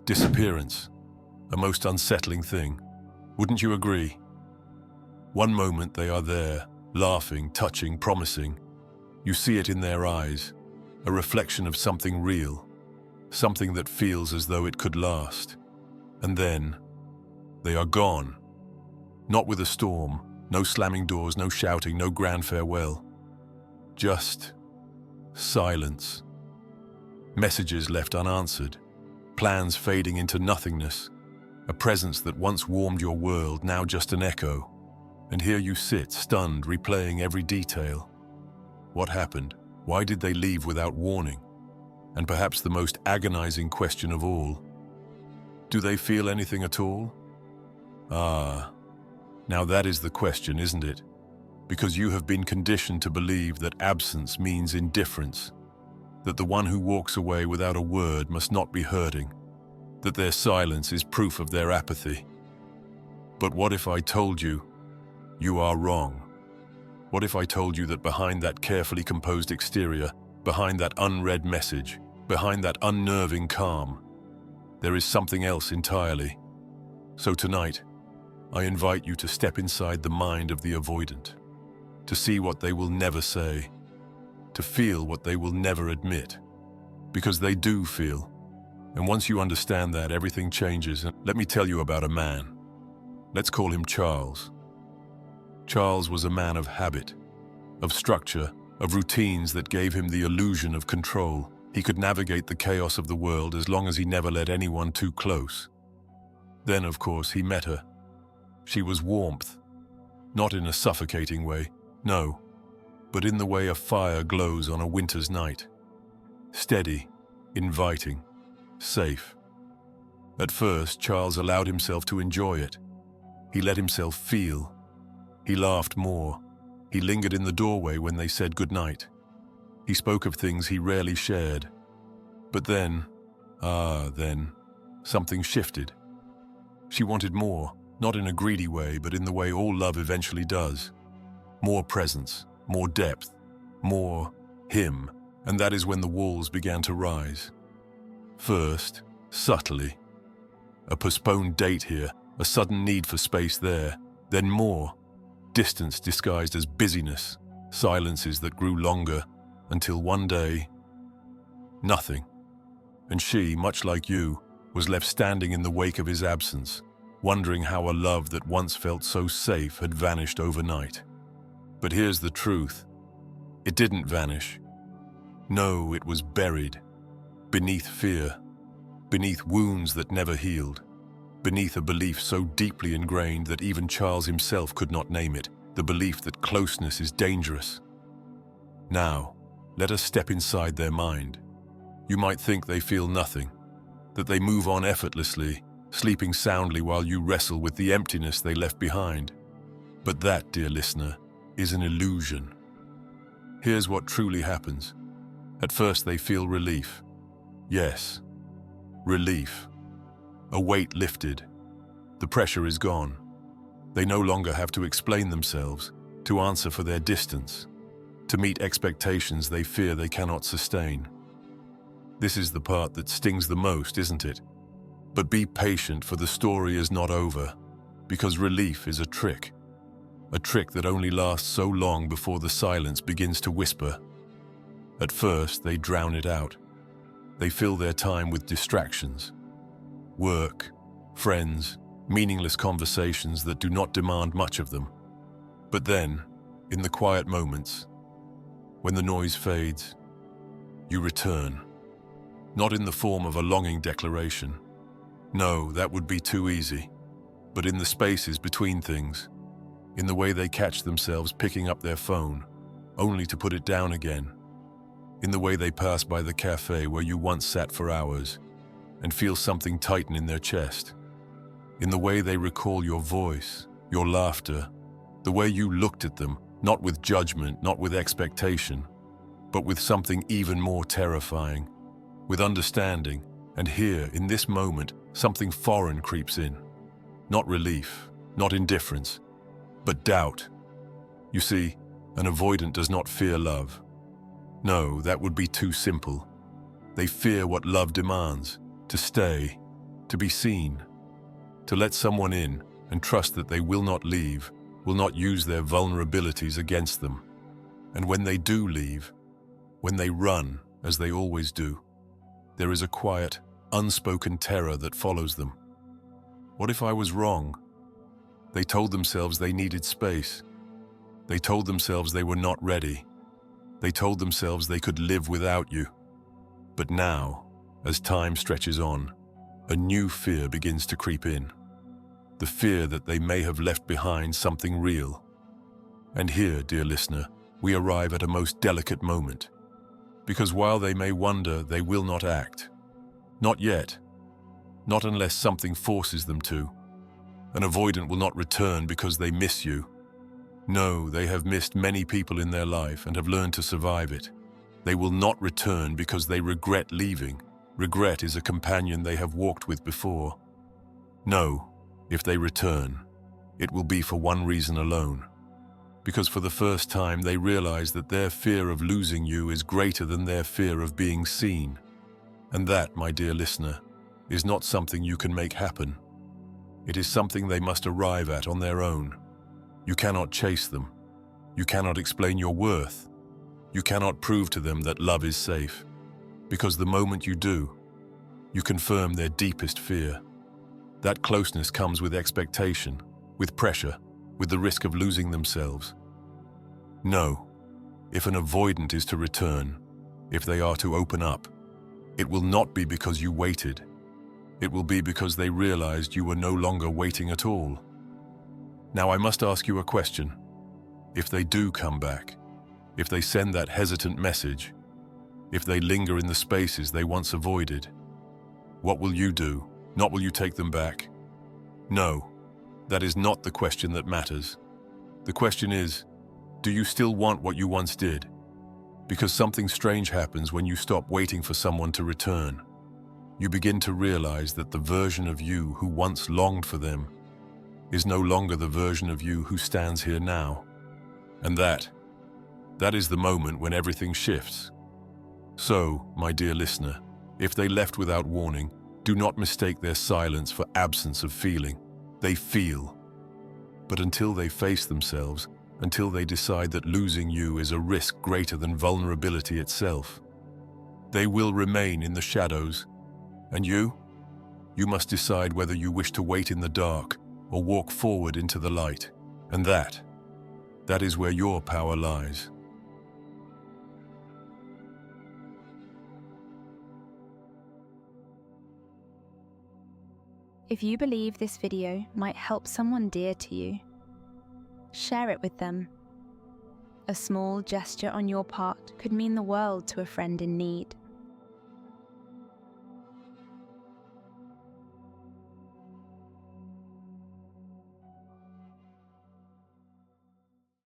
Disappearance, a most unsettling thing. Wouldn't you agree? One moment they are there, laughing, touching, promising. You see it in their eyes, a reflection of something real, something that feels as though it could last. And then, they are gone. Not with a storm, no slamming doors, no shouting, no grand farewell. Just silence. Messages left unanswered, plans fading into nothingness, a presence that once warmed your world, now just an echo. And here you sit, stunned, replaying every detail. What happened? Why did they leave without warning? And perhaps the most agonizing question of all, do they feel anything at all? Ah, now that is the question, isn't it? Because you have been conditioned to believe that absence means indifference, that the one who walks away without a word must not be hurting, that their silence is proof of their apathy. But what if I told you, you are wrong? What if I told you that behind that carefully composed exterior, behind that unread message, behind that unnerving calm, there is something else entirely? So tonight, I invite you to step inside the mind of the avoidant, to see what they will never say, to feel what they will never admit, because they do feel. And once you understand that, everything changes. And let me tell you about a man. Let's call him Charles. Charles was a man of habit, of structure, of routines that gave him the illusion of control. He could navigate the chaos of the world as long as he never let anyone too close. Then, of course, he met her. She was warmth, not in a suffocating way, no, but in the way a fire glows on a winter's night. Steady, inviting, safe. At first, Charles allowed himself to enjoy it. He let himself feel. He laughed more. He lingered in the doorway when they said goodnight. He spoke of things he rarely shared. But then, something shifted. She wanted more, not in a greedy way, but in the way all love eventually does. More presence, more depth, more him, and that is when the walls began to rise. First, subtly. A postponed date here, a sudden need for space there, then more. Distance disguised as busyness, silences that grew longer, until one day, nothing. And she, much like you, was left standing in the wake of his absence, wondering how a love that once felt so safe had vanished overnight. But here's the truth. It didn't vanish. No, it was buried, beneath fear, beneath wounds that never healed, beneath a belief so deeply ingrained that even Charles himself could not name it, the belief that closeness is dangerous. Now, let us step inside their mind. You might think they feel nothing, that they move on effortlessly, sleeping soundly while you wrestle with the emptiness they left behind. But that, dear listener, is an illusion. Here's what truly happens. At first they feel relief. Yes, relief. A weight lifted. The pressure is gone. They no longer have to explain themselves, to answer for their distance, to meet expectations they fear they cannot sustain. This is the part that stings the most, isn't it? But be patient, for the story is not over, because relief is a trick that only lasts so long before the silence begins to whisper. At first, they drown it out. They fill their time with distractions. Work, friends, meaningless conversations that do not demand much of them. But then, in the quiet moments, when the noise fades, you return. Not in the form of a longing declaration. No, that would be too easy. But in the spaces between things, in the way they catch themselves picking up their phone, only to put it down again. In the way they pass by the cafe where you once sat for hours and feel something tighten in their chest. In the way they recall your voice, your laughter, the way you looked at them, not with judgment, not with expectation, but with something even more terrifying, with understanding. And here, in this moment, something foreign creeps in. Not relief, not indifference, but doubt. You see, an avoidant does not fear love. No, that would be too simple. They fear what love demands, to stay, to be seen, to let someone in and trust that they will not leave, will not use their vulnerabilities against them. And when they do leave, when they run, as they always do, there is a quiet, unspoken terror that follows them. What if I was wrong? They told themselves they needed space. They told themselves they were not ready. They told themselves they could live without you. But now, as time stretches on, a new fear begins to creep in. The fear that they may have left behind something real. And here, dear listener, we arrive at a most delicate moment. Because while they may wonder, they will not act. Not yet. Not unless something forces them to. An avoidant will not return because they miss you. No, they have missed many people in their life and have learned to survive it. They will not return because they regret leaving. Regret is a companion they have walked with before. No, if they return, it will be for one reason alone. Because for the first time they realize that their fear of losing you is greater than their fear of being seen. And that, my dear listener, is not something you can make happen. It is something they must arrive at on their own. You cannot chase them. You cannot explain your worth. You cannot prove to them that love is safe. Because the moment you do, you confirm their deepest fear. That closeness comes with expectation, with pressure, with the risk of losing themselves. No, if an avoidant is to return, if they are to open up, it will not be because you waited. It will be because they realized you were no longer waiting at all. Now I must ask you a question. If they do come back, if they send that hesitant message, if they linger in the spaces they once avoided, what will you do? Not will you take them back? No, that is not the question that matters. The question is, do you still want what you once did? Because something strange happens when you stop waiting for someone to return. You begin to realize that the version of you who once longed for them is no longer the version of you who stands here now. And that is the moment when everything shifts. So, my dear listener, if they left without warning, do not mistake their silence for absence of feeling. They feel. But until they face themselves, until they decide that losing you is a risk greater than vulnerability itself, they will remain in the shadows. And you? You must decide whether you wish to wait in the dark or walk forward into the light. And that is where your power lies. If you believe this video might help someone dear to you, share it with them. A small gesture on your part could mean the world to a friend in need.